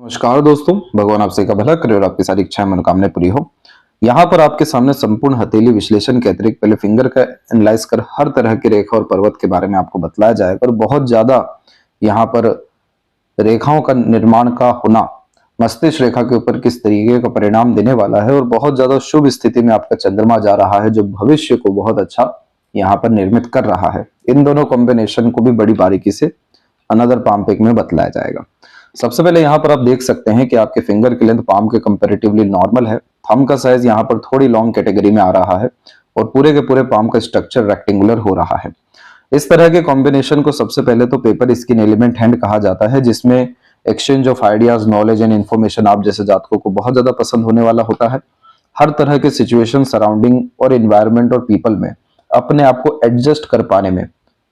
नमस्कार दोस्तों, भगवान आप सभी का भला करे और आपकी सारी इच्छाएं मनोकामनाएं पूरी हो। यहाँ पर आपके सामने संपूर्ण हथेली विश्लेषण के अतिरिक्त पहले फिंगर का एनालाइज कर हर तरह की रेखा और पर्वत के बारे में आपको बतलाया जाएगा और बहुत ज्यादा यहाँ पर रेखाओं का निर्माण का होना मस्तिष्क रेखा के ऊपर किस तरीके का परिणाम देने वाला है और बहुत ज्यादा शुभ स्थिति में आपका चंद्रमा जा रहा है जो भविष्य को बहुत अच्छा यहाँ पर निर्मित कर रहा है। इन दोनों कॉम्बिनेशन को भी बड़ी बारीकी से अनदर पाम पिक में बतलाया जाएगा। सबसे पहले यहाँ पर आप देख सकते हैं कि आपके फिंगर की लेंथ पाम के कंपैरेटिवली नॉर्मल है। थंब का साइज यहाँ पर थोड़ी लॉन्ग कैटेगरी में आ रहा है और पूरे के पूरे पाम का स्ट्रक्चर रेक्टेंगुलर हो रहा है। इस तरह के कॉम्बिनेशन को सबसे पहले तो पेपर स्किन एलिमेंट हैंड कहा जाता है, जिसमें exchange of ideas, knowledge and information आप जैसे जातकों को बहुत ज्यादा पसंद होने वाला होता है। हर तरह के सिचुएशन, सराउंडिंग और इन्वायरमेंट और पीपल में अपने आप को एडजस्ट कर पाने में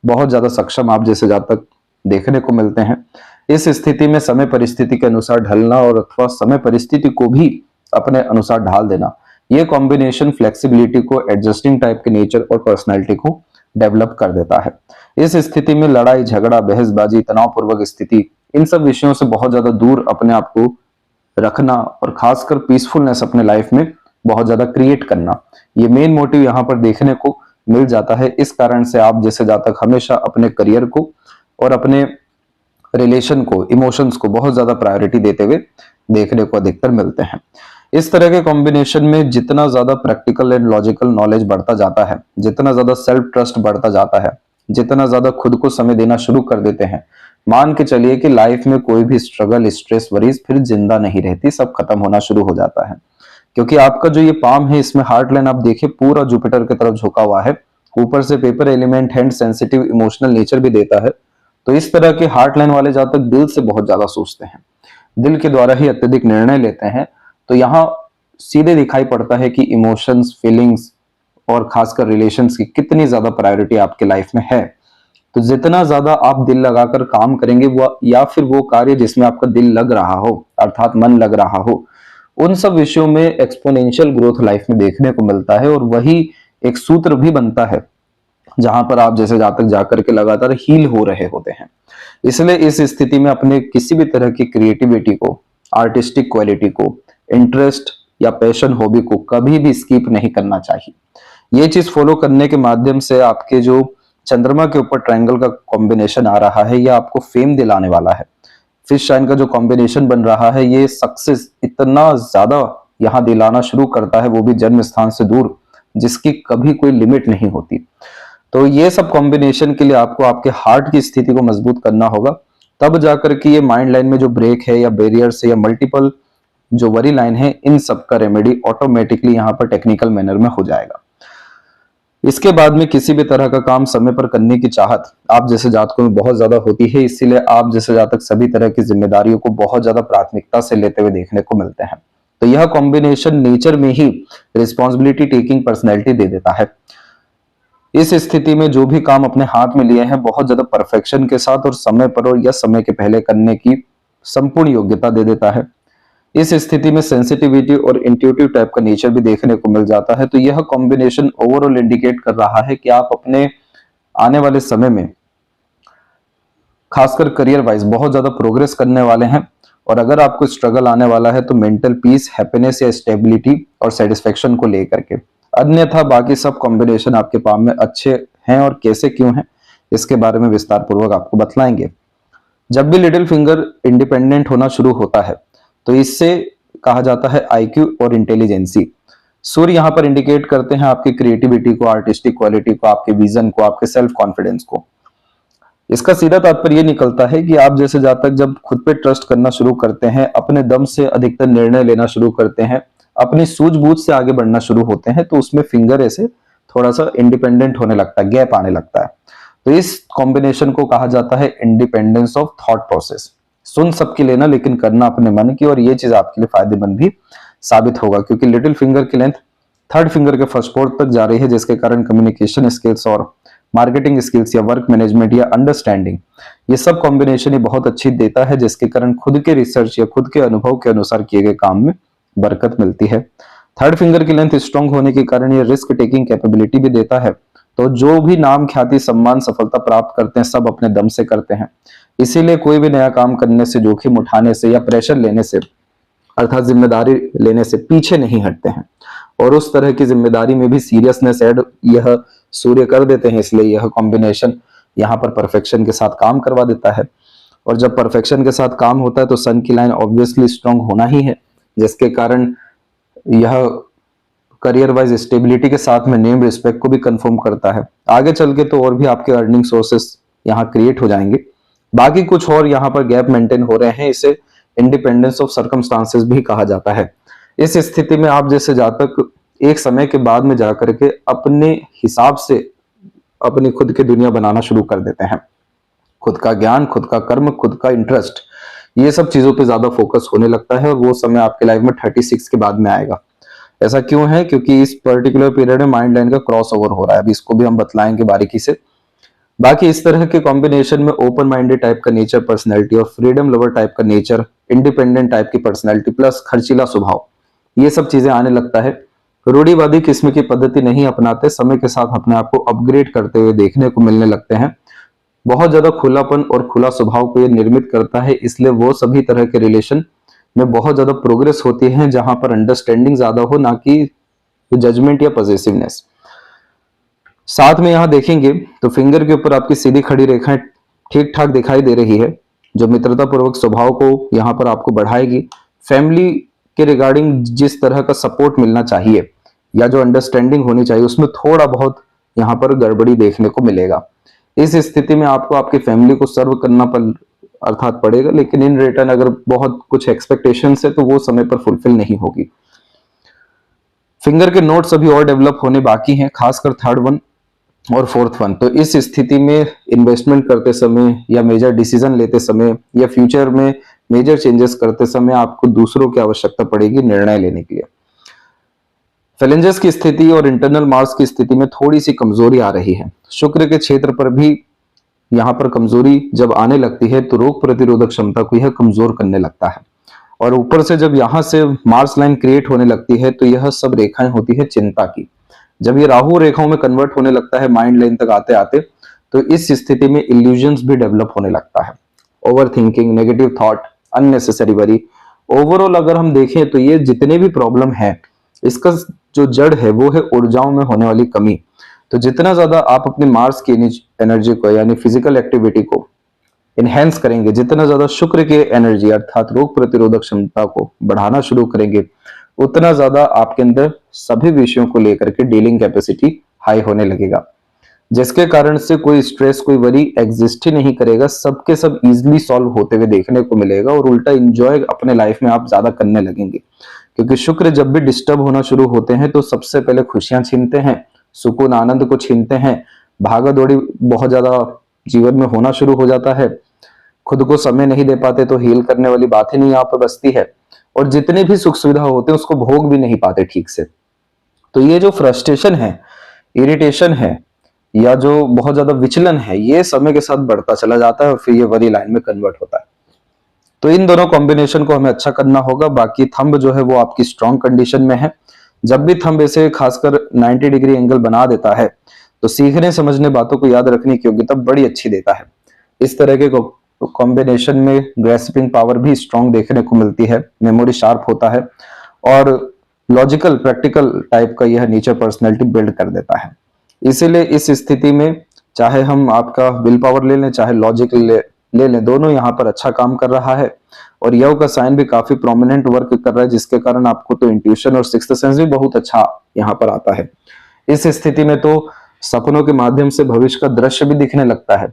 बहुत ज्यादा सक्षम आप जैसे जातक देखने को मिलते हैं। इस स्थिति में समय परिस्थिति के अनुसार ढलना और अथवा समय परिस्थिति को भी अपने अनुसार ढाल देना, यह कॉम्बिनेशन फ्लेक्सिबिलिटी को, एडजस्टिंग टाइप के नेचर और पर्सनैलिटी को डेवलप कर देता है। इस स्थिति में लड़ाई झगड़ा, बहसबाजी, तनावपूर्वक स्थिति, इन सब विषयों से बहुत ज्यादा दूर अपने आप को रखना और खासकर पीसफुलनेस अपने लाइफ में बहुत ज्यादा क्रिएट करना, ये मेन मोटिव यहाँ पर देखने को मिल जाता है। इस कारण से आप जैसे जातक हमेशा अपने करियर को और अपने रिलेशन को, इमोशंस को बहुत ज्यादा प्रायोरिटी देते हुए देखने को अधिकतर मिलते हैं। इस तरह के कॉम्बिनेशन में जितना ज्यादा प्रैक्टिकल एंड लॉजिकल नॉलेज बढ़ता जाता है, जितना ज्यादा सेल्फ ट्रस्ट बढ़ता जाता है, जितना ज्यादा खुद को समय देना शुरू कर देते हैं, मान के चलिए कि लाइफ में कोई भी स्ट्रगल, स्ट्रेस, वरीज फिर जिंदा नहीं रहती, सब खत्म होना शुरू हो जाता है। क्योंकि आपका जो ये पाम है, इसमें हार्ट लाइन आप देखिए पूरा जुपिटर की तरफ झुका हुआ है। ऊपर से paper element hand sensitive emotional nature भी देता है। तो इस तरह के हार्ट लाइन वाले जातक दिल से बहुत ज्यादा सोचते हैं, दिल के द्वारा ही अत्यधिक निर्णय लेते हैं। तो यहाँ सीधे दिखाई पड़ता है कि इमोशंस, फीलिंग्स और खासकर रिलेशंस की कितनी ज्यादा प्रायोरिटी आपके लाइफ में है। तो जितना ज्यादा आप दिल लगाकर काम करेंगे वो, या फिर वो कार्य जिसमें आपका दिल लग रहा हो, अर्थात मन लग रहा हो, उन सब विषयों में एक्सपोनेंशियल ग्रोथ लाइफ में देखने को मिलता है। और वही एक सूत्र भी बनता है जहां पर आप जैसे जातक जाकर के लगातार हील हो रहे होते हैं। इसलिए इस स्थिति में अपने किसी भी तरह की क्रिएटिविटी को, आर्टिस्टिक क्वालिटी को, इंटरेस्ट या पैशन, हॉबी को कभी भी स्किप नहीं करना चाहिए। ये चीज फॉलो करने के माध्यम से आपके जो चंद्रमा के ऊपर ट्रायंगल का कॉम्बिनेशन आ रहा है, यह आपको फेम दिलाने वाला है। फिश साइन का जो कॉम्बिनेशन बन रहा है, ये सक्सेस इतना ज्यादा यहाँ दिलाना शुरू करता है, वो भी जन्म स्थान से दूर, जिसकी कभी कोई लिमिट नहीं होती। तो ये सब कॉम्बिनेशन के लिए आपको आपके हार्ट की स्थिति को मजबूत करना होगा, तब जाकर के ये माइंड लाइन में जो ब्रेक है या बैरियर्स है या मल्टीपल जो वरी लाइन है, इन सब का रेमेडी ऑटोमेटिकली यहाँ पर टेक्निकल मैनर में हो जाएगा। इसके बाद में किसी भी तरह का काम समय पर करने की चाहत आप जैसे जातकों में बहुत ज्यादा होती है, इसीलिए आप जैसे जातक सभी तरह की जिम्मेदारियों को बहुत ज्यादा प्राथमिकता से लेते हुए देखने को मिलते हैं। तो यह कॉम्बिनेशन नेचर में ही रिस्पॉन्सिबिलिटी टेकिंग पर्सनैलिटी दे देता है। इस स्थिति में जो भी काम अपने हाथ में लिए हैं बहुत ज्यादा परफेक्शन के साथ और समय पर और या समय के पहले करने की संपूर्ण योग्यता दे देता है। इस स्थिति में सेंसिटिविटी और इंट्यूटिव टाइप का नेचर भी देखने को मिल जाता है। तो यह कॉम्बिनेशन ओवरऑल इंडिकेट कर रहा है कि आप अपने आने वाले समय में खासकर करियर वाइज बहुत ज्यादा प्रोग्रेस करने वाले हैं। और अगर आपको स्ट्रगल आने वाला है तो मेंटल पीस, हैप्पीनेस या स्टेबिलिटी और सेटिस्फेक्शन को लेकर के। अन्यथा बाकी सब कॉम्बिनेशन आपके पाम में अच्छे हैं और कैसे क्यों हैं, इसके बारे में विस्तार पूर्वक आपको बतलाएंगे। जब भी लिटिल फिंगर इंडिपेंडेंट होना शुरू होता है तो इससे कहा जाता है आईक्यू और इंटेलिजेंसी। सूर्य यहाँ पर इंडिकेट करते हैं आपकी क्रिएटिविटी को, आर्टिस्टिक क्वालिटी को, आपके विजन को, आपके सेल्फ कॉन्फिडेंस को। इसका सीधा तात्पर्य ये निकलता है कि आप जैसे जातक जब खुद पे ट्रस्ट करना शुरू करते हैं, अपने दम से अधिकतर निर्णय लेना शुरू करते हैं, अपनी सूझबूझ से आगे बढ़ना शुरू होते हैं, तो उसमें फिंगर ऐसे थोड़ा सा इंडिपेंडेंट होने लगता है, गैप आने लगता है। तो इस कॉम्बिनेशन को कहा जाता है इंडिपेंडेंस ऑफ थॉट प्रोसेस। सुन सबकी लेना लेकिन करना अपने मन की, और ये चीज आपके लिए फायदेमंद भी साबित होगा क्योंकि लिटिल फिंगर की लेंथ थर्ड फिंगर के फर्स्ट पोर्ट तक जा रही है, जिसके कारण कम्युनिकेशन स्किल्स और मार्केटिंग स्किल्स या वर्क मैनेजमेंट या अंडरस्टैंडिंग, ये सब कॉम्बिनेशन ही बहुत अच्छी देता है, जिसके कारण खुद के रिसर्च या खुद के अनुभव के अनुसार किए गए काम में बरकत मिलती है। थर्ड फिंगर की लेंथ स्ट्रांग होने के कारण ये रिस्क टेकिंग कैपेबिलिटी भी देता है। तो जो भी नाम, ख्याति, सम्मान, सफलता प्राप्त करते हैं सब अपने दम से करते हैं। इसीलिए कोई भी नया काम करने से, जोखिम उठाने से या प्रेशर लेने से अर्थात जिम्मेदारी लेने से पीछे नहीं हटते हैं। और उस तरह की जिम्मेदारी में भी सीरियसनेस ऐड यह सूर्य कर देते हैं, इसलिए यह कॉम्बिनेशन यहाँ पर परफेक्शन के साथ काम करवा देता है। और जब परफेक्शन के साथ काम होता है तो सन की लाइन ऑब्वियसली स्ट्रांग होना ही है, जिसके कारण यह करियर वाइज स्टेबिलिटी के साथ में नेम रिस्पेक्ट को भी कंफर्म करता है। आगे चल के तो और भी आपके अर्निंग सोर्सेस यहाँ क्रिएट हो जाएंगे। बाकी कुछ और यहाँ पर गैप मेंटेन हो रहे हैं, इसे इंडिपेंडेंस ऑफ सर्कमस्टांसेस भी कहा जाता है। इस स्थिति में आप जैसे जातक एक समय के बाद में जाकर के अपने हिसाब से अपनी खुद की दुनिया बनाना शुरू कर देते हैं। खुद का ज्ञान, खुद का कर्म, खुद का इंटरेस्ट, ये सब चीजों पे ज्यादा फोकस होने लगता है और वो समय आपके लाइफ में 36 के बाद में आएगा। ऐसा क्यों है? क्योंकि इस पर्टिकुलर पीरियड में माइंड लाइन का क्रॉस ओवर हो रहा है। अभी इसको भी हम बतलाएंगे बारीकी से। बाकी इस तरह के कॉम्बिनेशन में ओपन माइंडेड टाइप का नेचर पर्सनैलिटी और फ्रीडम लवर टाइप का नेचर, इंडिपेंडेंट टाइप की पर्सनैलिटी प्लस खर्चीला स्वभाव, ये सब चीजें आने लगता है। रूढ़िवादी किस्म की पद्धति नहीं अपनाते, समय के साथ अपने आप को अपग्रेड करते हुए देखने को मिलने लगते हैं। बहुत ज्यादा खुलापन और खुला स्वभाव को ये निर्मित करता है, इसलिए वो सभी तरह के रिलेशन में बहुत ज्यादा प्रोग्रेस होती है जहां पर अंडरस्टैंडिंग ज्यादा हो, ना कि जजमेंट या पॉजिटिवनेस। साथ में यहां देखेंगे तो फिंगर के ऊपर आपकी सीधी खड़ी रेखाएं ठीक ठाक दिखाई दे रही है, जो मित्रता पूर्वक स्वभाव को यहां पर आपको बढ़ाएगी। फैमिली के रिगार्डिंग जिस तरह का सपोर्ट मिलना चाहिए या जो अंडरस्टैंडिंग होनी चाहिए, उसमें थोड़ा बहुत यहां पर गड़बड़ी देखने को मिलेगा। इस स्थिति में आपको आपकी फैमिली को सर्व करना अर्थात पड़ेगा, लेकिन इन रिटर्न अगर बहुत कुछ एक्सपेक्टेशन है तो वो समय पर फुलफिल नहीं होगी। फिंगर के नोट्स अभी और डेवलप होने बाकी हैं, खासकर थर्ड वन और फोर्थ वन। तो इस स्थिति में इन्वेस्टमेंट करते समय या मेजर डिसीजन लेते समय या फ्यूचर में मेजर चेंजेस करते समय आपको दूसरों की आवश्यकता पड़ेगी निर्णय लेने के लिए। फेलेंजेस की स्थिति और इंटरनल मार्स की स्थिति में थोड़ी सी कमजोरी आ रही है। शुक्र के क्षेत्र पर भी यहाँ पर कमजोरी जब आने लगती है तो रोग प्रतिरोधक क्षमता को यह कमजोर करने लगता है। और ऊपर से जब यहाँ से मार्स लाइन क्रिएट होने लगती है तो यह सब रेखाएं होती है चिंता की। जब ये राहु रेखाओं में कन्वर्ट होने लगता है माइंड लाइन तक आते आते, तो इस स्थिति में इल्यूजन्स भी डेवलप होने लगता है। Over thinking, negative thought, unnecessary worry. Overall अगर हम देखें तो ये जितने भी प्रॉब्लम है, इसका जो जड़ है वो है ऊर्जाओं में होने वाली कमी। तो जितना ज्यादा आप अपने मार्स की एनर्जी को यानी फिजिकल एक्टिविटी को इनहेंस करेंगे, जितना ज्यादा शुक्र के एनर्जी अर्थात रोग प्रतिरोधक क्षमता को बढ़ाना शुरू करेंगे, उतना ज्यादा आपके अंदर सभी विषयों को लेकर के डीलिंग कैपेसिटी हाई होने लगेगा, जिसके कारण से कोई स्ट्रेस, कोई वरी एग्जिस्ट ही नहीं करेगा। सबके सब इजीली सॉल्व होते हुए देखने को मिलेगा और उल्टा एंजॉय अपने लाइफ में आप ज्यादा करने लगेंगे। क्योंकि शुक्र जब भी डिस्टर्ब होना शुरू होते हैं तो सबसे पहले खुशियां छीनते हैं, सुकून आनंद को छीनते हैं, भागा दौड़ी बहुत ज्यादा जीवन में होना शुरू हो जाता है, खुद को समय नहीं दे पाते तो हील करने वाली बात ही नहीं यहाँ पर बसती है, और जितने भी सुख सुविधा होते हैं उसको भोग भी नहीं पाते ठीक से। तो ये जो फ्रस्ट्रेशन है, इरिटेशन है या जो बहुत ज्यादा विचलन है, ये समय के साथ बढ़ता चला जाता है और फिर ये वरी लाइन में कन्वर्ट होता है। तो इन दोनों कॉम्बिनेशन को हमें अच्छा करना होगा। बाकी थंब जो है वो आपकी स्ट्रॉन्ग कंडीशन में है। जब भी थंब ऐसे खासकर 90 डिग्री एंगल बना देता है तो सीखने समझने बातों को याद रखने की योग्यता बड़ी अच्छी देता है। इस तरह के कॉम्बिनेशन में ग्रेस्पिंग पावर भी स्ट्रॉन्ग देखने को मिलती है, मेमोरी शार्प होता है और लॉजिकल प्रैक्टिकल टाइप का यह नेचर पर्सनैलिटी बिल्ड कर देता है। इसीलिए इस स्थिति में चाहे हम आपका विल पावर ले लें, चाहे लॉजिक ले लें, दोनों यहाँ पर अच्छा काम कर रहा है। और यव का साइन भी काफी प्रोमिनेंट वर्क कर रहा है, जिसके कारण आपको तो इंट्यूशन और सिक्स्थ सेंस भी बहुत अच्छा यहाँ पर आता है। इस स्थिति में तो सपनों के माध्यम से भविष्य का दृश्य भी दिखने लगता है।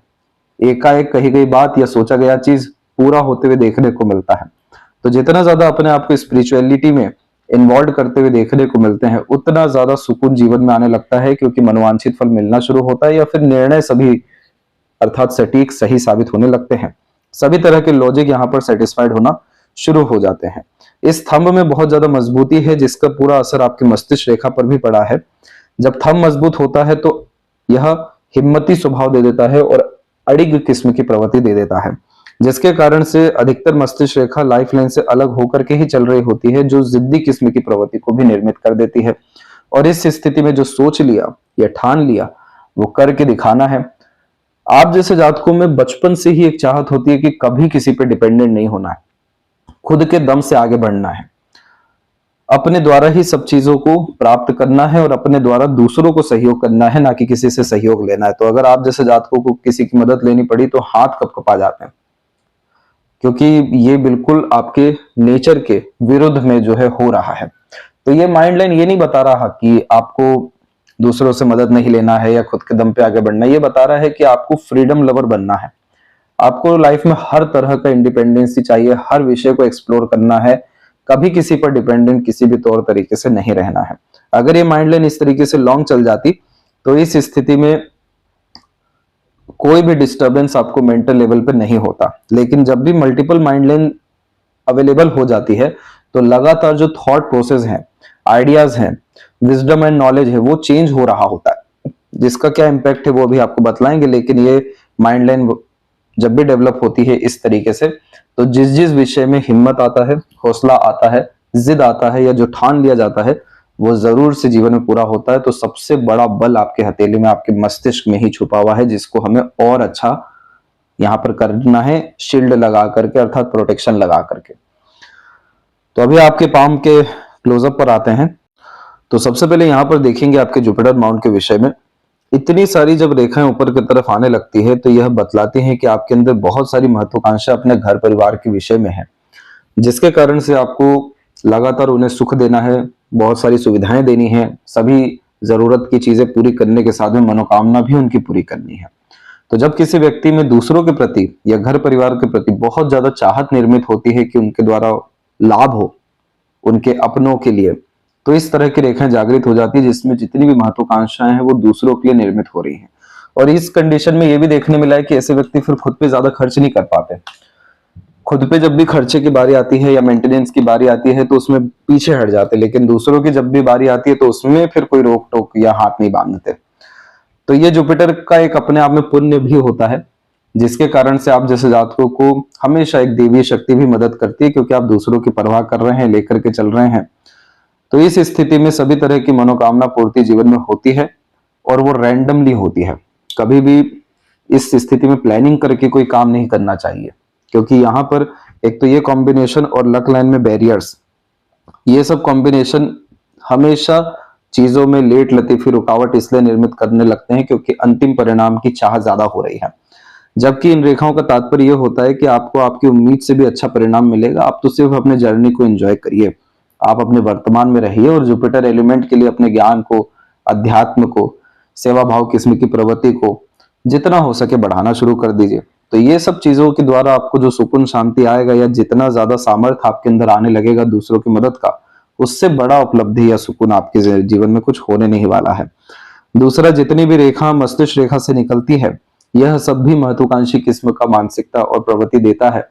एकाएक कही गई बात या सोचा गया चीज पूरा होते हुए देखने को मिलता है। तो जितना ज्यादा अपने आप को स्पिरिचुअलिटी में इन्वॉल्व करते हुए देखने को मिलते हैं, उतना ज्यादा सुकून जीवन में आने लगता है, क्योंकि मनोवांछित फल मिलना शुरू होता है या फिर निर्णय सभी अर्थात सटीक सही साबित होने लगते हैं। सभी तरह के लॉजिक यहाँ पर सेटिस्फाइड होना शुरू हो जाते हैं। इस थंब में बहुत ज्यादा मजबूती है, जिसका पूरा असर आपकी मस्तिष्क रेखा पर भी पड़ा है। जब थंब मजबूत होता है तो यह हिम्मती स्वभाव दे देता है और अड़िग किस्म की प्रवृत्ति दे देता है, जिसके कारण से अधिकतर मस्तिष्क रेखा लाइफ लाइन से अलग होकर के ही चल रही होती है, जो जिद्दी किस्म की प्रवृत्ति को भी निर्मित कर देती है। और इस स्थिति में जो सोच लिया या ठान लिया वो करके दिखाना है, आप जैसे जातकों में बचपन से ही एक चाहत होती है कि कभी किसी पे डिपेंडेंट नहीं होना है, खुद के दम से आगे बढ़ना है, अपने द्वारा ही सब चीजों को प्राप्त करना है और अपने द्वारा दूसरों को सहयोग करना है, ना कि किसी से सहयोग लेना है। तो अगर आप जैसे जातकों को किसी की मदद लेनी पड़ी तो हाथ कपकपा जाते हैं, क्योंकि ये बिल्कुल आपके नेचर के विरुद्ध में जो है हो रहा है। तो ये माइंड लाइन ये नहीं बता रहा कि आपको दूसरों से मदद नहीं लेना है या खुद के दम पे आगे बढ़ना है, ये बता रहा है कि आपको फ्रीडम लवर बनना है। आपको लाइफ में हर तरह का इंडिपेंडेंसी चाहिए, हर विषय को एक्सप्लोर करना है, कभी किसी पर डिपेंडेंट किसी भी तौर तरीके से नहीं रहना है। अगर ये माइंड लाइन इस तरीके से लॉन्ग चल जाती तो इस स्थिति में कोई भी डिस्टरबेंस आपको मेंटल लेवल पे नहीं होता। लेकिन जब भी मल्टीपल माइंड लाइन अवेलेबल हो जाती है तो लगातार जो थॉट प्रोसेस है, आइडियाज हैं, विजडम एंड नॉलेज है, वो चेंज हो रहा होता है, जिसका क्या इम्पैक्ट है वो भी आपको बतलाएंगे। लेकिन ये माइंड लाइन जब भी डेवलप होती है इस तरीके से, तो जिस जिस विषय में हिम्मत आता है, हौसला आता है, जिद आता है, या जो ठान लिया जाता है वो जरूर से जीवन में पूरा होता है। तो सबसे बड़ा बल आपके हथेली में, आपके मस्तिष्क में ही छुपा हुआ है, जिसको हमें और अच्छा यहाँ पर करना है, शील्ड लगा करके, अर्थात प्रोटेक्शन लगा करके। तो अभी आपके पाम के क्लोजअप पर आते हैं। तो सबसे पहले यहाँ पर देखेंगे आपके जुपिटर माउंट के विषय में। इतनी सारी जब रेखाएं ऊपर की तरफ आने लगती है तो यह बतलाती है कि आपके अंदर बहुत सारी महत्वाकांक्षा अपने घर परिवार के विषय में है, जिसके कारण से आपको लगातार उन्हें सुख देना है, बहुत सारी सुविधाएं देनी है, सभी जरूरत की चीजें पूरी करने के साथ में मनोकामना भी उनकी पूरी करनी है। तो जब किसी व्यक्ति में दूसरों के प्रति या घर परिवार के प्रति बहुत ज्यादा चाहत निर्मित होती है कि उनके द्वारा लाभ हो उनके अपनों के लिए, तो इस तरह की रेखाएं जागृत हो जाती है जिसमें जितनी भी महत्वाकांक्षाएं हैं वो दूसरों के लिए निर्मित हो रही हैं। और इस कंडीशन में ये भी देखने मिला है कि ऐसे व्यक्ति फिर खुद पे ज्यादा खर्च नहीं कर पाते। खुद पे जब भी खर्चे की बारी आती है या मेंटेनेंस की बारी आती है तो उसमें पीछे हट जाते, लेकिन दूसरों की जब भी बारी आती है तो उसमें फिर कोई रोक टोक या हाथ नहीं बांधते। तो ये जुपिटर का एक अपने आप में पुण्य भी होता है, जिसके कारण से आप जैसे जातकों को हमेशा एक देवीय शक्ति भी मदद करती है, क्योंकि आप दूसरों की परवाह कर रहे हैं, लेकर के चल रहे हैं। तो इस स्थिति में सभी तरह की मनोकामना पूर्ति जीवन में होती है और वो रैंडमली होती है। कभी भी इस स्थिति में प्लानिंग करके कोई काम नहीं करना चाहिए, क्योंकि यहाँ पर एक तो ये कॉम्बिनेशन और लक लाइन में बैरियर्स, ये सब कॉम्बिनेशन हमेशा चीजों में लेट लतीफी रुकावट इसलिए निर्मित करने लगते हैं क्योंकि अंतिम परिणाम की चाह ज्यादा हो रही है। जबकि इन रेखाओं का तात्पर्य यह होता है कि आपको आपकी उम्मीद से भी अच्छा परिणाम मिलेगा। आप तो सिर्फ अपने जर्नी को एंजॉय करिए, आप अपने वर्तमान में रहिए और जुपिटर एलिमेंट के लिए अपने ज्ञान को, अध्यात्म को, सेवा भाव किस्म की प्रवृत्ति को जितना हो सके बढ़ाना शुरू कर दीजिए। तो ये सब चीजों के द्वारा आपको जो सुकून शांति आएगा या जितना ज्यादा सामर्थ्य आपके अंदर आने लगेगा दूसरों की मदद का, उससे बड़ा उपलब्धि या सुकून आपके जीवन में कुछ होने नहीं वाला है। दूसरा, जितनी भी रेखा मस्तिष्क रेखा से निकलती है यह सब भी महत्वाकांक्षी किस्म का मानसिकता और प्रवृत्ति देता है।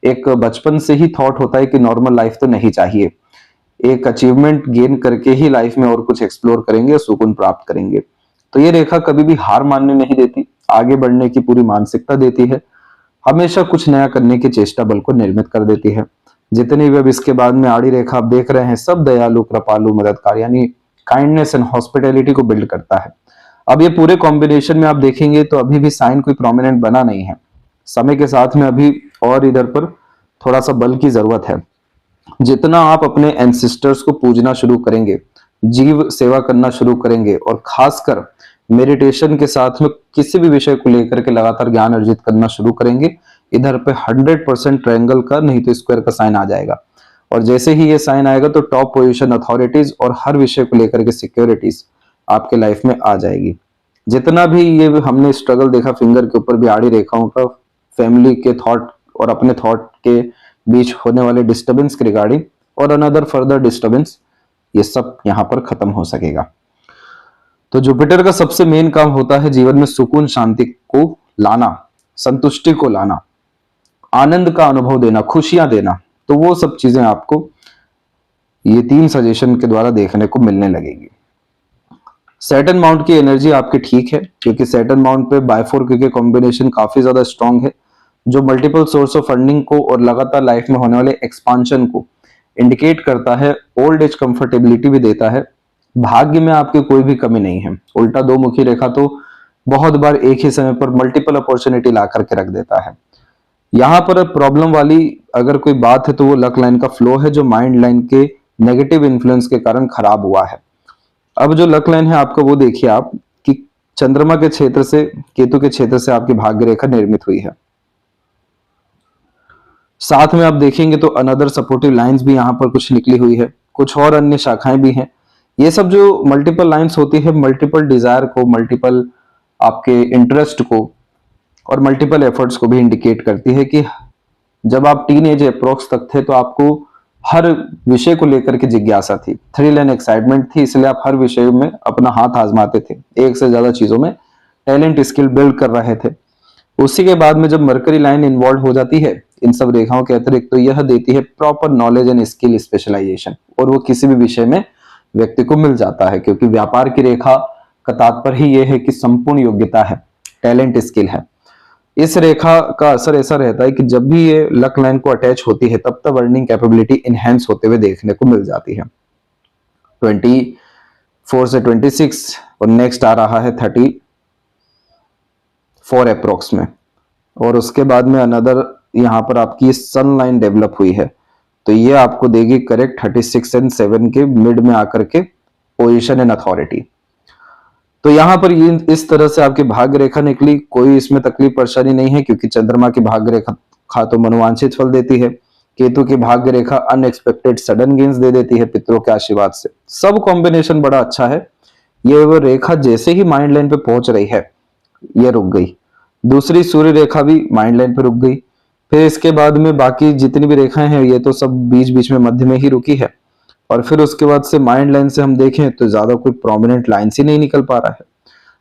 एक बचपन से ही थॉट होता है कि नॉर्मल लाइफ तो नहीं चाहिए, एक अचीवमेंट गेन करके ही लाइफ में और कुछ एक्सप्लोर करेंगे, सुकून प्राप्त करेंगे। तो ये रेखा कभी भी हार मानने नहीं देती, आगे बढ़ने की पूरी मानसिकता देती है, हमेशा कुछ नया करने की चेष्टा बल को निर्मित कर देती है। जितनी भी अब इसके बाद में आड़ी रेखा आप देख रहे हैं सब दयालु, कृपालु, मददगार यानी काइंडनेस एंड हॉस्पिटैलिटी को बिल्ड करता है। अब ये पूरे कॉम्बिनेशन में आप देखेंगे तो अभी भी साइन कोई प्रोमिनेंट बना नहीं है, समय के साथ में अभी और इधर पर थोड़ा सा बल की जरूरत है। जितना आप अपने एंसेस्टर्स को पूजना शुरू करेंगे, जीव सेवा करना शुरू करेंगे और खासकर मेडिटेशन के साथ में किसी भी विषय को लेकर के लगातार ज्ञान अर्जित करना शुरू करेंगे, इधर पे 100% ट्रायंगल का नहीं तो स्क्वायर का साइन आ जाएगा। और जैसे ही ये साइन आएगा तो टॉप पोजीशन, अथॉरिटीज और हर विषय को लेकर के सिक्योरिटीज आपके लाइफ में आ जाएगी। जितना भी ये हमने स्ट्रगल देखा फिंगर के ऊपर भी आड़ी रेखाओं का, फैमिली के थॉट और अपने थॉट के बीच होने वाले डिस्टर्बेंस के रिगार्डिंग और अनदर फर्दर डिस्टर्बेंस, ये सब यहाँ पर खत्म हो सकेगा। तो जुपिटर का सबसे मेन काम होता है जीवन में सुकून शांति को लाना, संतुष्टि को लाना, आनंद का अनुभव देना, खुशियां देना। तो वो सब चीजें आपको ये 3 सजेशन के द्वारा देखने को मिलने लगेगी। सैटर्न माउंट की एनर्जी आपकी ठीक है, क्योंकि सैटर्न माउंट पे बायफोर के कॉम्बिनेशन काफी ज्यादा स्ट्रांग है, जो मल्टीपल सोर्स ऑफ फंडिंग को और लगातार लाइफ में होने वाले एक्सपांशन को इंडिकेट करता है। ओल्ड एज कंफर्टेबिलिटी भी देता है। भाग्य में आपके कोई भी कमी नहीं है। उल्टा 2 मुखी रेखा तो बहुत बार एक ही समय पर मल्टीपल अपॉर्चुनिटी ला करके रख देता है। यहाँ पर प्रॉब्लम वाली अगर कोई बात है तो वो लक लाइन का फ्लो है, जो माइंड लाइन के नेगेटिव इन्फ्लुएंस के कारण खराब हुआ है। अब जो लक लाइन है आपका, वो देखिए आप कि चंद्रमा के क्षेत्र से, केतु के क्षेत्र से आपकी भाग्य रेखा निर्मित हुई है। साथ में आप देखेंगे तो अनदर सपोर्टिव लाइंस भी यहाँ पर कुछ निकली हुई है, कुछ और अन्य शाखाएं भी हैं। ये सब जो मल्टीपल लाइंस होती है, मल्टीपल डिजायर को, मल्टीपल आपके इंटरेस्ट को और मल्टीपल एफर्ट्स को भी इंडिकेट करती है कि जब आप टीन एज अप्रोक्स तक थे तो आपको हर विषय को लेकर के जिज्ञासा थी, थ्रिल एंड एक्साइटमेंट थी, इसलिए आप हर विषय में अपना हाथ आजमाते थे, एक से ज्यादा चीजों में टैलेंट स्किल बिल्ड कर रहे थे। उसी के बाद में जब मरकरी लाइन इन्वॉल्व हो जाती है इन सब रेखाओं के अतिरिक्त, तो यह देती है proper knowledge and skill specialisation, और वो किसी भी विषय में व्यक्ति को मिल जाता है, क्योंकि व्यापार की रेखा का तात्पर्य ही यह है कि संपूर्ण योग्यता है, टैलेंट स्किल है। इस रेखा का असर ऐसा रहता है कि जब भी ये लक लाइन को अटैच होती है तब तक अर्निंग कैपेबिलिटी इनहेंस होते हुए देखने को मिल जाती है। 24 से 26 और नेक्स्ट आ रहा है 34 अप्रोक्स में, और उसके बाद में अनदर यहाँ पर आपकी सन लाइन डेवलप हुई है, तो ये आपको देगी करेक्ट 36 एंड 7 के मिड में आकर के पोजीशन एंड अथॉरिटी। तो यहाँ पर ये इस तरह से आपकी भाग्य रेखा निकली, कोई इसमें तकलीफ परेशानी नहीं है, क्योंकि चंद्रमा की भाग्य रेखा तो मनोवांछित फल देती है, केतु की भाग्य रेखा अनएक्सपेक्टेड सडन गेन्स दे देती है पितरों के आशीर्वाद से। सब कॉम्बिनेशन बड़ा अच्छा है। ये वो रेखा जैसे ही माइंड लाइन पे पहुंच रही है ये रुक गई, दूसरी सूर्य रेखा भी माइंड लाइन पे रुक गई, फिर इसके बाद में बाकी जितनी भी रेखाएं हैं ये तो सब बीच बीच में मध्य में ही रुकी है, और फिर उसके बाद से माइंड लाइन से हम देखें तो ज्यादा कोई प्रोमिनेंट लाइंस ही नहीं निकल पा रहा है।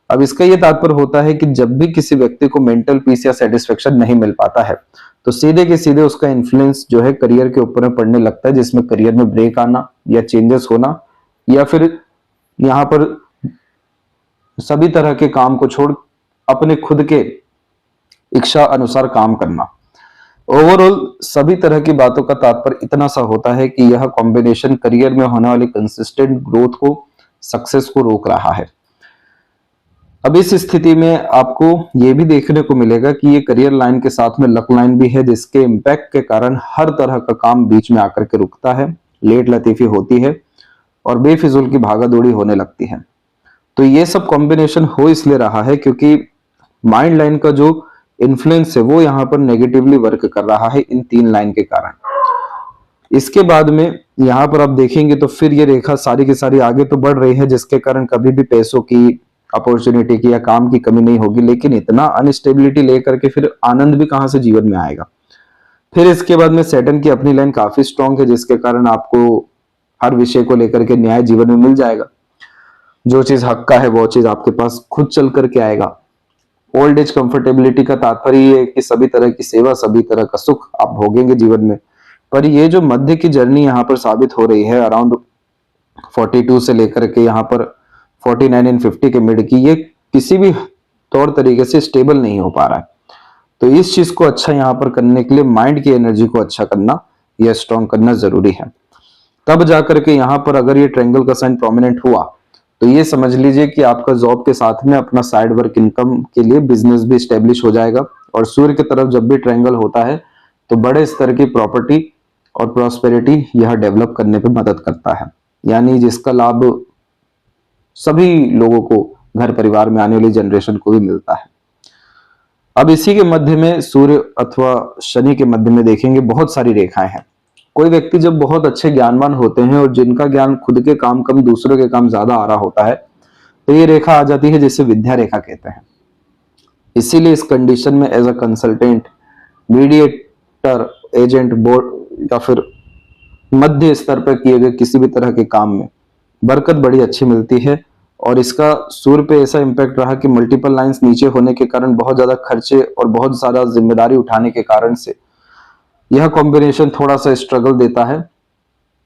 अब इसका ये तात्पर्य होता है कि जब भी किसी व्यक्ति को मेंटल पीस या सेटिस्फेक्शन नहीं मिल पाता है तो सीधे के सीधे उसका इन्फ्लुएंस जो है करियर के ऊपर में पड़ने लगता है, जिसमें करियर में ब्रेक आना या चेंजेस होना, या फिर यहाँ पर सभी तरह के काम को छोड़ अपने खुद के इच्छा अनुसार काम करना। ओवरऑल सभी तरह की बातों का तात्पर्य इतना सा होता है कि यह कॉम्बिनेशन करियर में होने वाली कंसिस्टेंट ग्रोथ को, सक्सेस को रोक रहा है। अब इस स्थिति में आपको यह भी देखने को मिलेगा कि ये करियर लाइन के साथ में लक लाइन भी है, जिसके इम्पैक्ट के कारण हर तरह का काम बीच में आकर के रुकता है, लेट लतीफी होती है और बेफिजूल की भागादौड़ी होने लगती है। तो ये सब कॉम्बिनेशन हो इसलिए रहा है क्योंकि माइंड लाइन का जो इन्फ्लुएंस है वो यहाँ पर नेगेटिवली वर्क कर रहा है इन 3 लाइन के कारण। इसके बाद में यहाँ पर आप देखेंगे तो फिर ये रेखा सारी की सारी आगे तो बढ़ रही है, जिसके कारण कभी भी पैसों की, अपॉर्चुनिटी की या काम की कमी नहीं होगी, लेकिन इतना अनस्टेबिलिटी लेकर के फिर आनंद भी कहां से जीवन में आएगा। फिर इसके बाद में सैटर्न की अपनी लाइन काफी स्ट्रांग है, जिसके कारण आपको हर विषय को लेकर के न्याय जीवन में मिल जाएगा, जो चीज हक का है वो चीज आपके पास खुद चल करके आएगा। ओल्ड एज कंफर्टेबिलिटी का तात्पर्य ये है कि सभी तरह की सेवा, सभी तरह का सुख आप भोगेंगे जीवन में। पर ये जो मध्य की जर्नी यहाँ पर साबित हो रही है अराउंड 42 से लेकर के यहाँ पर 49 एंड 50 के मिड की, ये किसी भी तौर तरीके से स्टेबल नहीं हो पा रहा है। तो इस चीज को अच्छा यहाँ पर करने के लिए माइंड की एनर्जी को अच्छा करना या स्ट्रॉन्ग करना जरूरी है। तब जाकर के यहाँ पर अगर ये ट्रायंगल का साइन प्रोमिनेंट हुआ तो ये समझ लीजिए कि आपका जॉब के साथ में अपना साइड वर्क इनकम के लिए बिजनेस भी स्टेब्लिश हो जाएगा। और सूर्य की तरफ जब भी ट्रायंगल होता है तो बड़े स्तर की प्रॉपर्टी और प्रॉस्पेरिटी यह डेवलप करने पे मदद करता है, यानी जिसका लाभ सभी लोगों को, घर परिवार में आने वाली जनरेशन को भी मिलता है। अब इसी के मध्य में सूर्य अथवा शनि के मध्य में देखेंगे बहुत सारी रेखाएं हैं। कोई व्यक्ति जब बहुत अच्छे ज्ञानवान होते हैं और जिनका ज्ञान खुद के काम कम दूसरों के काम ज्यादा आ रहा होता है तो ये रेखा आ जाती है जिसे विद्या रेखा कहते हैं। इसीलिए इस कंडीशन में as a consultant, mediator, agent, board या फिर मध्य स्तर पर किए गए किसी भी तरह के काम में बरकत बड़ी अच्छी मिलती है। और इसका सूर्य पे ऐसा इंपैक्ट रहा कि मल्टीपल लाइंस नीचे होने के कारण, बहुत ज्यादा खर्चे और बहुत सारा जिम्मेदारी उठाने के कारण से यह कॉम्बिनेशन थोड़ा सा स्ट्रगल देता है,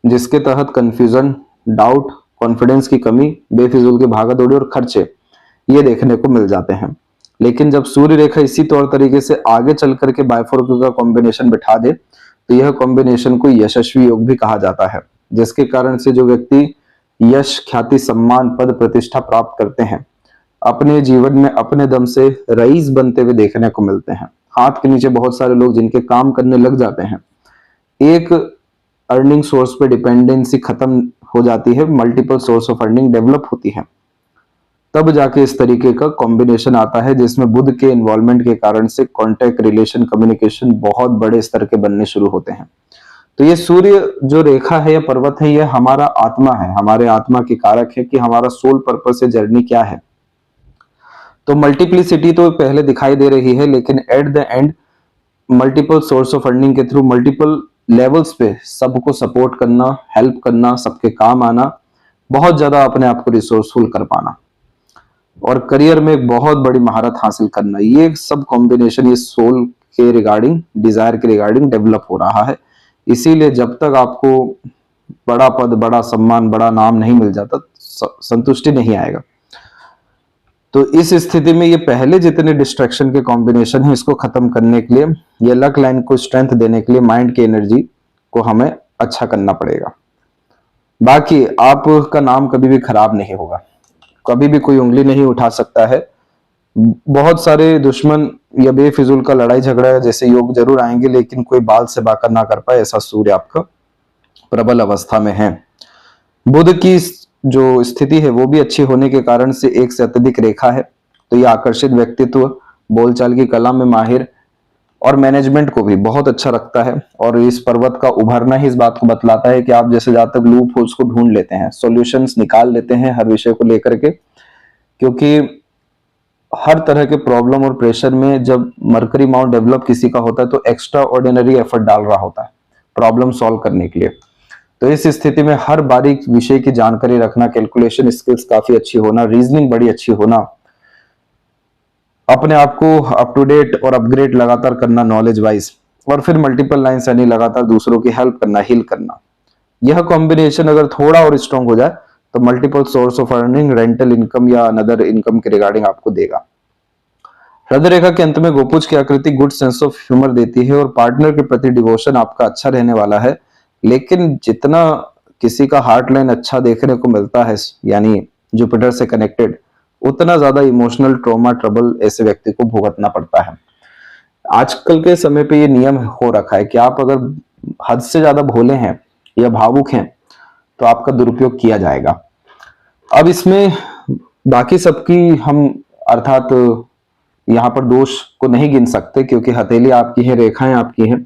जिसके तहत कंफ्यूजन, डाउट, कॉन्फिडेंस की कमी, बेफिजूल की भागादौड़ी और खर्चे ये देखने को मिल जाते हैं। लेकिन जब सूर्य रेखा इसी तौर तरीके से आगे चल करके बाइफोरक का कॉम्बिनेशन बिठा दे तो यह कॉम्बिनेशन को यशस्वी योग भी कहा जाता है, जिसके कारण से जो व्यक्ति यश, ख्याति, सम्मान, पद, प्रतिष्ठा प्राप्त करते हैं अपने जीवन में अपने दम से रईस बनते हुए देखने को मिलते हैं। हाथ के नीचे बहुत सारे लोग जिनके काम करने लग जाते हैं, एक अर्निंग सोर्स पे डिपेंडेंसी खत्म हो जाती है, multiple source of earning develop होती है, तब जाके इस तरीके का कॉम्बिनेशन आता है जिसमें बुध के इन्वॉल्वमेंट के कारण से कॉन्टैक्ट, रिलेशन, कम्युनिकेशन बहुत बड़े स्तर के बनने शुरू होते हैं। तो ये सूर्य जो रेखा है या पर्वत है, ये हमारा आत्मा है, हमारे आत्मा के कारक है कि हमारा सोल पर्पस से जर्नी क्या है। तो मल्टीप्लिसिटी तो पहले दिखाई दे रही है, लेकिन at the end multiple source of earning के थ्रू मल्टीपल लेवल्स पे सबको सपोर्ट करना, हेल्प करना, सबके काम आना, बहुत ज्यादा अपने आप को रिसोर्सफुल कर पाना और करियर में एक बहुत बड़ी महारत हासिल करना, ये सब कॉम्बिनेशन ये सोल के रिगार्डिंग, डिजायर के रिगार्डिंग डेवलप हो रहा है। इसीलिए जब तक आपको बड़ा पद, बड़ा सम्मान, बड़ा नाम नहीं मिल जाता, संतुष्टि नहीं आएगा। तो इस स्थिति में ये पहले जितने डिस्ट्रैक्शन के कॉम्बिनेशन है, इसको खत्म करने के लिए, ये लक लाइन को स्ट्रेंथ देने के लिए माइंड की एनर्जी को हमें अच्छा करना पड़ेगा। बाकी आपका नाम कभी भी खराब नहीं होगा, कभी भी कोई उंगली नहीं उठा सकता है। बहुत सारे दुश्मन या बेफिजूल का लड़ाई झगड़ा जैसे योग जरूर आएंगे, लेकिन कोई बाल से बाकर ना कर पाए, ऐसा सूर्य आपका प्रबल अवस्था में है। बुध की जो स्थिति है वो भी अच्छी होने के कारण से एक से अत्यधिक रेखा है, तो ये आकर्षित व्यक्तित्व, बोलचाल की कला में माहिर और मैनेजमेंट को भी बहुत अच्छा रखता है। और इस पर्वत का उभरना ही इस बात को बतलाता है कि आप जैसे जहां तक लूप होल्स को ढूंढ लेते हैं, सॉल्यूशंस निकाल लेते हैं हर विषय को लेकर के, क्योंकि हर तरह के प्रॉब्लम और प्रेशर में जब मरकरी माउंट डेवलप किसी का होता है तो एक्स्ट्रा ऑर्डिनरी एफर्ट डाल रहा होता है प्रॉब्लम सॉल्व करने के लिए। तो इस स्थिति में हर बारीक विषय की जानकारी रखना, कैलकुलेशन स्किल्स काफी अच्छी होना, रीजनिंग बड़ी अच्छी होना, अपने आप को अप टू डेट और अपग्रेड लगातार करना नॉलेज वाइज, और फिर मल्टीपल लाइन्स यानी लगातार दूसरों की हेल्प करना, हील करना, यह कॉम्बिनेशन अगर थोड़ा और स्ट्रॉन्ग हो जाए तो multiple source of earning, rental income या अनदर इनकम के रिगार्डिंग आपको देगा। हृदय रेखा के अंत में गोपुज की आकृति गुड सेंस ऑफ ह्यूमर देती है और पार्टनर के प्रति डिवोशन आपका अच्छा रहने वाला है। लेकिन जितना किसी का हार्ट लाइन अच्छा देखने को मिलता है, यानी जुपिटर से कनेक्टेड, उतना ज्यादा इमोशनल ट्रॉमा, ट्रबल ऐसे व्यक्ति को भुगतना पड़ता है। आजकल के समय पे ये नियम हो रखा है कि आप अगर हद से ज्यादा भोले हैं या भावुक हैं तो आपका दुरुपयोग किया जाएगा। अब इसमें बाकी सबकी हम अर्थात यहाँ पर दोष को नहीं गिन सकते, क्योंकि हथेली आपकी है, रेखाएं आपकी हैं।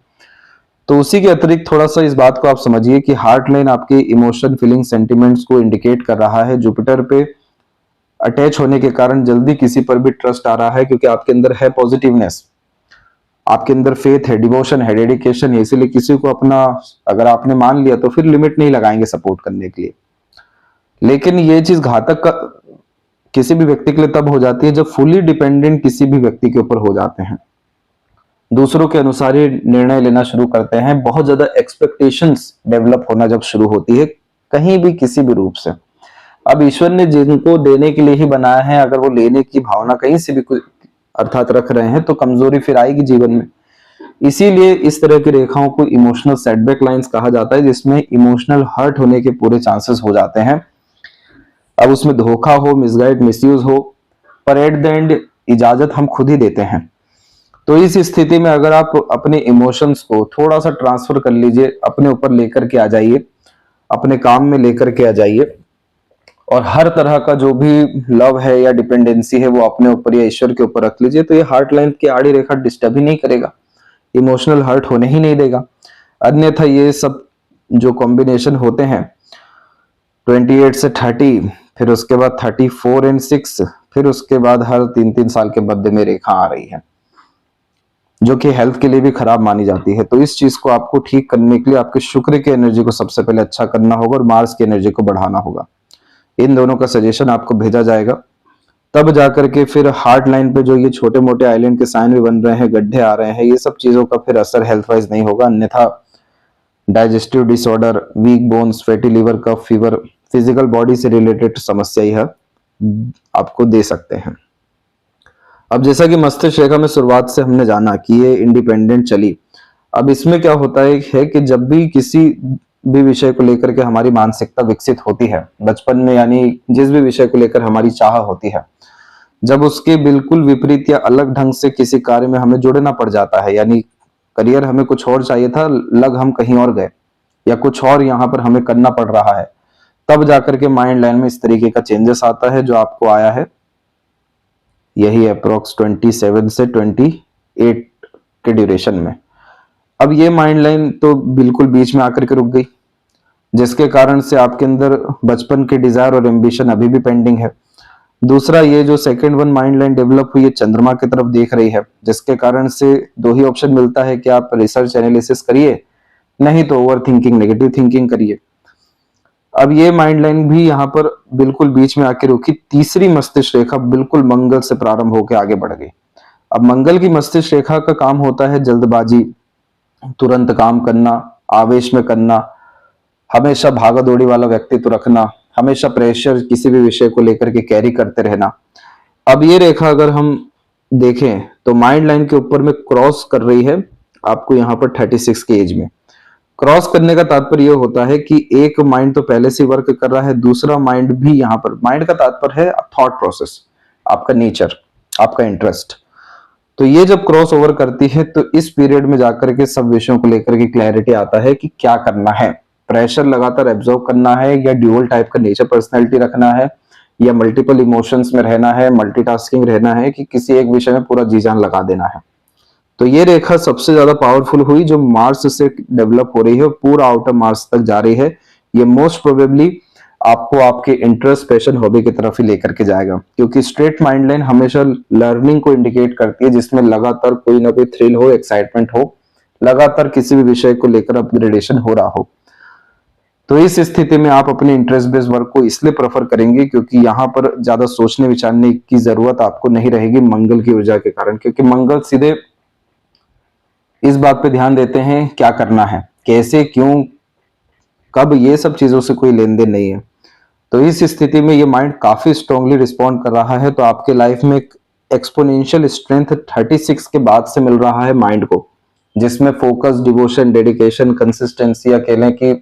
तो उसी के अतिरिक्त थोड़ा सा इस बात को आप समझिए कि हार्ट लाइन आपके इमोशन, फीलिंग, सेंटिमेंट्स को इंडिकेट कर रहा है। जुपिटर पे अटैच होने के कारण जल्दी किसी पर भी ट्रस्ट आ रहा है, क्योंकि आपके अंदर है पॉजिटिवनेस, आपके अंदर फेथ है, डिवोशन है, डेडिकेशन है। इसीलिए किसी को अपना अगर आपने मान लिया तो फिर लिमिट नहीं लगाएंगे सपोर्ट करने के लिए। लेकिन ये चीज घातक किसी भी व्यक्ति के लिए तब हो जाती है जब फुली डिपेंडेंट किसी भी व्यक्ति के ऊपर हो जाते हैं, दूसरों के अनुसार ही निर्णय लेना शुरू करते हैं, बहुत ज्यादा एक्सपेक्टेशंस डेवलप होना जब शुरू होती है कहीं भी किसी भी रूप से। अब ईश्वर ने जिनको देने के लिए ही बनाया है, अगर वो लेने की भावना कहीं से भी कोई अर्थात रख रहे हैं तो कमजोरी फिर आएगी जीवन में। इसीलिए इस तरह की रेखाओं को इमोशनल सेटबैक लाइंस कहा जाता है, जिसमें इमोशनल हर्ट होने के पूरे चांसेस हो जाते हैं। अब उसमें धोखा हो, मिसगाइड, मिसयूज हो, पर एट द एंड इजाजत हम खुद ही देते हैं। तो इस स्थिति में अगर आप अपने इमोशंस को थोड़ा सा ट्रांसफर कर लीजिए, अपने ऊपर लेकर के आ जाइए, अपने काम में लेकर के आ जाइए, और हर तरह का जो भी लव है या डिपेंडेंसी है वो अपने ऊपर या ईश्वर के ऊपर रख लीजिए, तो ये हार्ट लाइन की आड़ी रेखा डिस्टर्ब ही नहीं करेगा, इमोशनल हर्ट होने ही नहीं देगा। अन्यथा ये सब जो कॉम्बिनेशन होते हैं 28 से 30, फिर उसके बाद 34 एंड 6, फिर उसके बाद हर 3-3 साल के मध्य में रेखा आ रही है, जो कि हेल्थ के लिए भी खराब मानी जाती है। तो इस चीज को आपको ठीक करने के लिए आपके शुक्र की एनर्जी को सबसे पहले अच्छा करना होगा और मार्स की एनर्जी को बढ़ाना होगा। इन दोनों का सजेशन आपको भेजा जाएगा, तब जाकर के फिर हार्ट लाइन पे जो ये छोटे मोटे आइलैंड के साइन भी बन रहे हैं, गड्ढे आ रहे हैं, ये सब चीजों का फिर असर हेल्थ वाइज नहीं होगा। अन्यथा digestive disorder, weak bones, fatty liver, cough, fever, physical body से रिलेटेड समस्या यह आपको दे सकते हैं। अब जैसा कि मस्तिष्क रेखा में शुरुआत से हमने जाना कि ये इंडिपेंडेंट चली, अब इसमें क्या होता है कि जब भी किसी भी विषय को लेकर के हमारी मानसिकता विकसित होती है बचपन में, यानी जिस भी विषय को लेकर हमारी चाह होती है, जब उसके बिल्कुल विपरीत या अलग ढंग से किसी कार्य में हमें जुड़ना पड़ जाता है, यानी करियर हमें कुछ और चाहिए था, लग हम कहीं और गए, या कुछ और यहाँ पर हमें करना पड़ रहा है, तब जाकर के माइंड लाइन में इस तरीके का चेंजेस आता है जो आपको आया है। यही अप्रोक्स 27 से 28 के ड्यूरेशन में। अब ये माइंड लाइन तो बिल्कुल बीच में आकर के रुक गई, जिसके कारण से आपके अंदर बचपन के डिजायर और एम्बिशन अभी भी पेंडिंग है। दूसरा, ये जो second one mind line develop हुई है चंद्रमा की तरफ देख रही है, जिसके कारण से दो ही ऑप्शन मिलता है कि आप रिसर्च एनालिसिस करिए, नहीं तो ओवर थिंकिंग, नेगेटिव थिंकिंग करिए। अब ये माइंड लाइन भी यहाँ पर बिल्कुल बीच में आके रुकी। तीसरी मस्तिष्क रेखा बिल्कुल मंगल से प्रारंभ होकर आगे बढ़ गई। अब मंगल की मस्तिष्क रेखा का काम होता है जल्दबाजी, तुरंत काम करना, आवेश में करना, हमेशा भागा दौड़ी वाला व्यक्तित्व रखना, हमेशा प्रेशर किसी भी विषय को लेकर के कैरी करते रहना। अब ये रेखा अगर हम देखें तो माइंड लाइन के ऊपर में क्रॉस कर रही है आपको यहाँ पर 36 की एज में। क्रॉस करने का तात्पर्य यह होता है कि एक माइंड तो पहले से वर्क कर रहा है, दूसरा माइंड भी यहाँ पर, माइंड का तात्पर्य है थॉट प्रोसेस, आपका नेचर, आपका इंटरेस्ट। तो ये जब क्रॉस ओवर करती है तो इस पीरियड में जाकर के सब विषयों को लेकर के क्लैरिटी आता है कि क्या करना है। प्रेशर लगातार एब्जॉर्ब करना है, या ड्यूअल टाइप का नेचर पर्सनैलिटी रखना है, या मल्टीपल इमोशंस में रहना है, मल्टीटास्किंग रहना है, कि किसी एक विषय में पूरा जी जान लगा देना है। तो ये रेखा सबसे ज्यादा पावरफुल हुई जो मार्स से डेवलप हो रही है, पूरा आउटर मार्स तक जा रही है। ये मोस्ट प्रोबेबली आपको आपके इंटरेस्ट, पैशन, हॉबी की तरफ ही लेकर के जाएगा, क्योंकि स्ट्रेट माइंड लाइन हमेशा लर्निंग को इंडिकेट करती है, जिसमें लगातार कोई ना कोई थ्रिल हो, एक्साइटमेंट हो, लगातार किसी भी विषय को लेकर अपग्रेडेशन हो रहा हो। तो इस स्थिति में आप अपने इंटरेस्ट बेस्ड वर्क को इसलिए प्रेफर करेंगे क्योंकि यहाँ पर ज्यादा सोचने विचारने की जरूरत आपको नहीं रहेगी मंगल की ऊर्जा के कारण, क्योंकि मंगल सीधे इस बात पे ध्यान देते हैं क्या करना है, कैसे, क्यों, कब, ये सब चीजों से कोई लेन देन नहीं है। तो इस स्थिति में ये माइंड काफी स्ट्रांगली रिस्पॉन्ड कर रहा है। तो आपके लाइफ में एक एक्सपोनेंशियल स्ट्रेंथ 36 के बाद से मिल रहा है माइंड को, जिसमें फोकस, डिवोशन, डेडिकेशन, कंसिस्टेंसी, या कह लें कि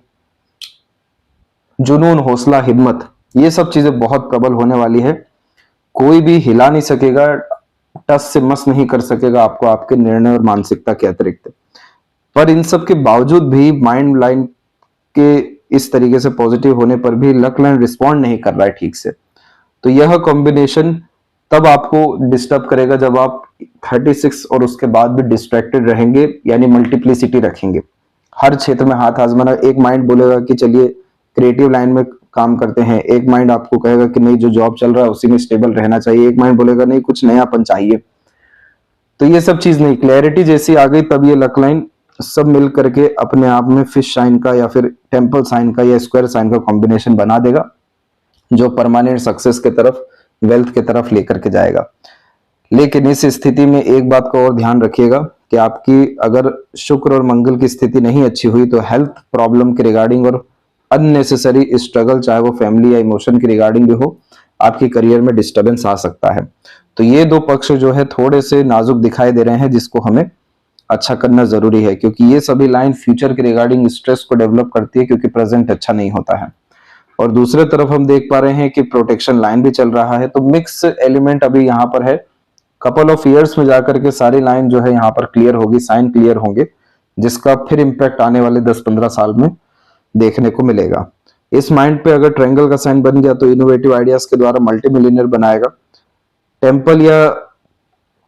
जुनून, हौसला, हिम्मत, ये सब चीजें बहुत प्रबल होने वाली है। कोई भी हिला नहीं सकेगा, टस से मस नहीं कर सकेगा आपको आपके निर्णय और मानसिकता के अतिरिक्त। पर इन सब के बावजूद भी माइंड लाइन के इस तरीके से पॉजिटिव होने पर भी लक लाइन रिस्पॉन्ड नहीं कर रहा है ठीक से। तो यह कॉम्बिनेशन तब आपको डिस्टर्ब करेगा जब आप 36 और उसके बाद भी डिस्ट्रैक्टेड रहेंगे, यानी मल्टीप्लिसिटी रखेंगे, हर क्षेत्र में हाथ आजमाना। एक माइंड बोलेगा कि चलिए क्रिएटिव लाइन में काम करते हैं, एक माइंड आपको कहेगा कि नहीं जो जॉब चल रहा है उसी में स्टेबल रहना चाहिए, एक माइंड बोलेगा नहीं कुछ नयापन चाहिए। तो ये सब चीज नहीं, क्लैरिटी जैसी आ गई तब ये लक लाइन सब मिल करके अपने आप में फिश साइन का या फिर टेम्पल साइन का या स्क्वायर साइन का कॉम्बिनेशन बना देगा, जो परमानेंट सक्सेस के तरफ, वेल्थ के तरफ लेकर के जाएगा। लेकिन इस स्थिति में एक बात का और ध्यान रखिएगा कि आपकी अगर शुक्र और मंगल की स्थिति नहीं अच्छी हुई तो हेल्थ प्रॉब्लम के रिगार्डिंग और अननेसेसरी स्ट्रगल, चाहे वो फैमिली या इमोशन की रिगार्डिंग भी हो, आपकी करियर में डिस्टर्बेंस आ सकता है। तो ये दो पक्ष जो है थोड़े से नाजुक दिखाई दे रहे हैं, जिसको हमें अच्छा करना जरूरी है, क्योंकि ये सभी लाइन फ्यूचर के रिगार्डिंग स्ट्रेस को डेवलप करती है, क्योंकि प्रेजेंट अच्छा नहीं होता है। और दूसरे तरफ हम देख पा रहे हैं कि प्रोटेक्शन लाइन भी चल रहा है, तो मिक्स एलिमेंट अभी यहाँ पर है। कपल ऑफ ईयर्स में जाकर के सारी लाइन जो है यहाँ पर क्लियर होगी, साइन क्लियर होंगे, जिसका फिर इंपैक्ट आने वाले 10-15 साल में देखने को मिलेगा। इस माइंड पे अगर ट्रायंगल का साइन बन गया तो इनोवेटिव आइडियाज के द्वारा मल्टी मिलियनर बनाएगा। टेम्पल या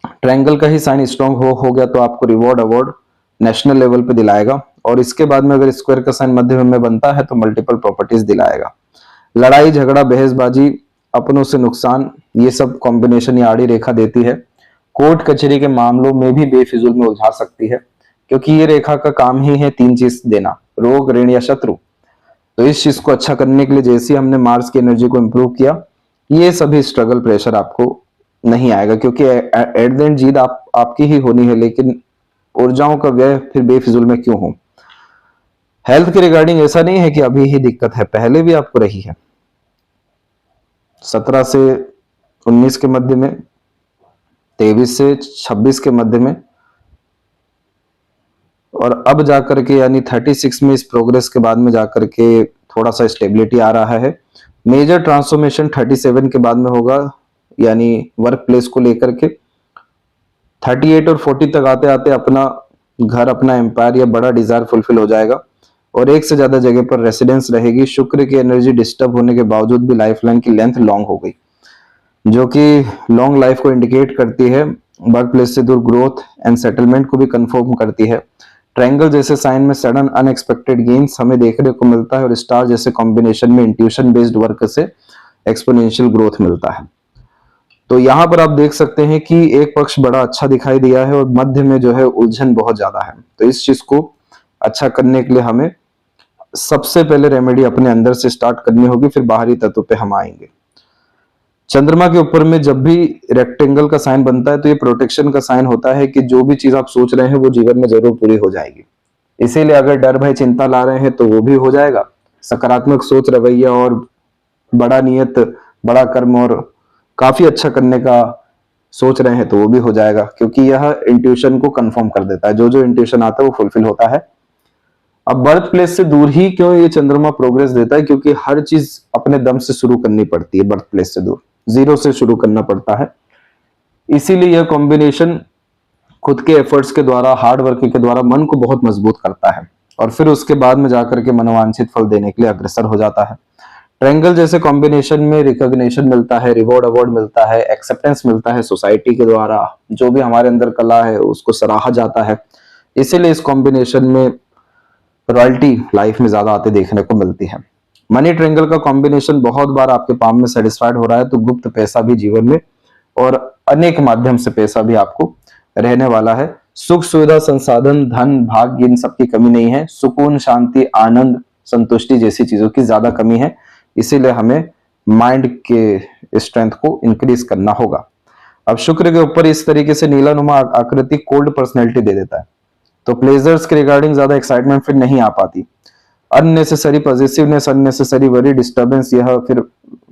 ट्रायंगल का ही साइन स्ट्रॉन्ग हो गया तो आपको रिवॉर्ड, अवार्ड नेशनल लेवल पे दिलाएगा। और इसके बाद में अगर स्क्वायर का साइन मध्य में बनता है तो मल्टीपल प्रॉपर्टीज दिलाएगा। लड़ाई झगड़ा, बहसबाजी, अपनों से नुकसान, ये सब कॉम्बिनेशन ये आड़ी रेखा देती है। कोर्ट कचहरी के मामलों में भी बेफिजूल में उलझा सकती है, क्योंकि ये रेखा का काम ही है 3 चीज देना, रोग, ऋण या शत्रु। तो इस चीज को अच्छा करने के लिए जैसे हमने मार्स की एनर्जी को इंप्रूव किया, ये सभी स्ट्रगल, प्रेशर आपको नहीं आएगा, क्योंकि एट द एंड जीत आपकी ही होनी है, लेकिन ऊर्जाओं का व्यय फिर बेफिजूल में क्यों हो। हेल्थ के रिगार्डिंग ऐसा नहीं है कि अभी ही दिक्कत है, पहले भी आपको रही है। 17 से 19 के मध्य में, 23 से 26 के मध्य में, और अब जाकर के यानी 36 में इस प्रोग्रेस के बाद में जाकर के थोड़ा सा स्टेबिलिटी आ रहा है। मेजर ट्रांसफॉर्मेशन 37 के बाद में होगा, यानी वर्क प्लेस को लेकर के। 38 और 40 तक आते आते अपना घर, अपना एम्पायर या बड़ा डिजायर फुलफिल हो जाएगा और एक से ज्यादा जगह पर रेसिडेंस रहेगी। शुक्र की एनर्जी डिस्टर्ब होने के बावजूद भी लाइफ लाइन की लेंथ लॉन्ग हो गई, जो कि लॉन्ग लाइफ को इंडिकेट करती है। वर्क प्लेस से दूर ग्रोथ एंड सेटलमेंट को भी कंफर्म करती है। ट्रायंगल जैसे साइन में सडन अनएक्सपेक्टेड गेन्स हमें देखने को मिलता है और स्टार जैसे कॉम्बिनेशन में इंट्यूशन बेस्ड वर्क से एक्सपोनेंशियल ग्रोथ मिलता है। तो यहाँ पर आप देख सकते हैं कि एक पक्ष बड़ा अच्छा दिखाई दिया है और मध्य में जो है उलझन बहुत ज्यादा है। तो इस चीज को अच्छा करने के लिए हमें सबसे पहले रेमेडी अपने अंदर से स्टार्ट करनी होगी, फिर बाहरी तत्व पे हम आएंगे। चंद्रमा के ऊपर में जब भी रेक्टेंगल का साइन बनता है तो ये प्रोटेक्शन का साइन होता है कि जो भी चीज आप सोच रहे हैं वो जीवन में जरूर पूरी हो जाएगी। इसीलिए अगर डर भय चिंता ला रहे हैं तो वो भी हो जाएगा। सकारात्मक सोच, रवैया और बड़ा नियत, बड़ा कर्म और काफी अच्छा करने का सोच रहे हैं तो वो भी हो जाएगा, क्योंकि यह इंट्यूशन को कंफर्म कर देता है। जो जो इंट्यूशन आता है वो फुलफिल होता है। अब बर्थ प्लेस से दूर ही क्यों ये चंद्रमा प्रोग्रेस देता है? क्योंकि हर चीज अपने दम से शुरू करनी पड़ती है। बर्थ प्लेस से दूर जीरो से शुरू करना पड़ता है। इसीलिए यह कॉम्बिनेशन खुद के एफर्ट्स के द्वारा, हार्ड वर्क के द्वारा मन को बहुत मजबूत करता है और फिर उसके बाद में जाकर के मनोवांछित फल देने के लिए अग्रसर हो जाता है। ट्रायंगल जैसे कॉम्बिनेशन में रिकॉग्निशन मिलता है, रिवॉर्ड अवार्ड मिलता है, एक्सेप्टेंस मिलता है सोसाइटी के द्वारा। जो भी हमारे अंदर कला है उसको सराहा जाता है। इसीलिए इस कॉम्बिनेशन में रॉयल्टी लाइफ में ज्यादा आते देखने को मिलती है। मनी ट्रायंगल का कॉम्बिनेशन बहुत बार आपके पाम में सेटिस्फाइड हो रहा है तो गुप्त पैसा भी जीवन में और अनेक माध्यम से पैसा भी आपको रहने वाला है। सुख सुविधा, संसाधन, धन, भाग्य, इन सब की कमी नहीं है। सुकून, शांति, आनंद, संतुष्टि जैसी चीजों की ज्यादा कमी है। इसीलिए हमें माइंड के स्ट्रेंथ को इंक्रीज करना होगा। अब शुक्र के ऊपर इस तरीके से नीलानुमा आकृति कोल्ड पर्सनैलिटी दे देता है, तो प्लेजर्स के रिगार्डिंग ज्यादा एक्साइटमेंट फिर नहीं आ पाती। Unnecessary positiveness, unnecessary worry, disturbance यह फिर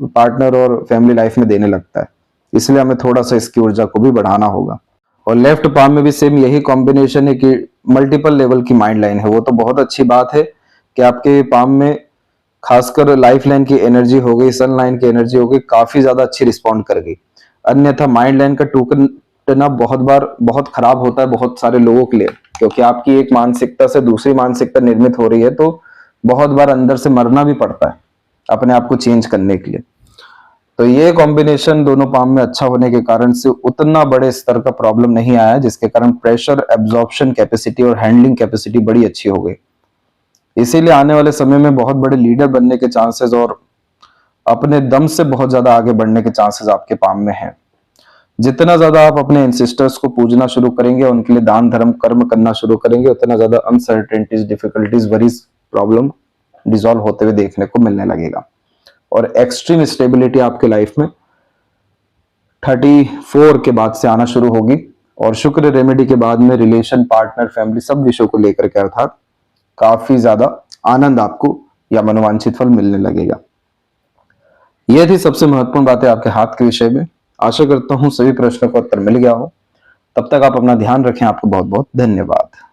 पार्टनर और फैमिली लाइफ में देने लगता है। इसलिए हमें थोड़ा सा इसकी ऊर्जा को भी बढ़ाना होगा। और लेफ्ट पाम में भी सेम यही कॉम्बिनेशन है कि मल्टीपल लेवल की माइंड लाइन है। वो तो बहुत अच्छी बात है कि आपके पाम में खासकर लाइफ लाइन की एनर्जी हो गई, सन लाइन की एनर्जी हो गई, काफी ज्यादा अच्छी रिस्पॉन्ड कर गई। अन्यथा माइंड लाइन का टूटना बहुत बार बहुत खराब होता है बहुत सारे लोगों के लिए, क्योंकि आपकी एक मानसिकता से दूसरी मानसिकता निर्मित हो रही है तो बहुत बार अंदर से मरना भी पड़ता है अपने आप को चेंज करने के लिए। तो ये कॉम्बिनेशन दोनों पाम में अच्छा होने के कारण से उतना बड़े स्तर का प्रॉब्लम नहीं आया, जिसके कारण प्रेशर एब्जॉर्प्शन कैपेसिटी और हैंडलिंग कैपेसिटी बड़ी अच्छी हो गई। इसीलिए आने वाले समय में बहुत बड़े लीडर बनने के चांसेस और अपने दम से बहुत ज्यादा आगे बढ़ने के चांसेस आपके पाम में हैं। जितना ज्यादा आप अपने एंसेस्टर्स को पूजना शुरू करेंगे, उनके लिए दान धर्म कर्म करना शुरू करेंगे, उतना ज्यादा uncertainties, difficulties, worries, problem dissolve होते हुए देखने को मिलने लगेगा और एक्सट्रीम स्टेबिलिटी आपके लाइफ में 34 के बाद से आना शुरू होगी। और शुक्र रेमेडी के बाद में रिलेशन, पार्टनर, फैमिली सब विषयों को लेकर के अर्थात काफी ज्यादा आनंद आपको या मनोवांछित फल मिलने लगेगा। यह थी सबसे महत्वपूर्ण बातें आपके हाथ के विषय में। आशा करता हूं सभी प्रश्नों का उत्तर मिल गया हो। तब तक आप अपना ध्यान रखें। आपको बहुत बहुत धन्यवाद।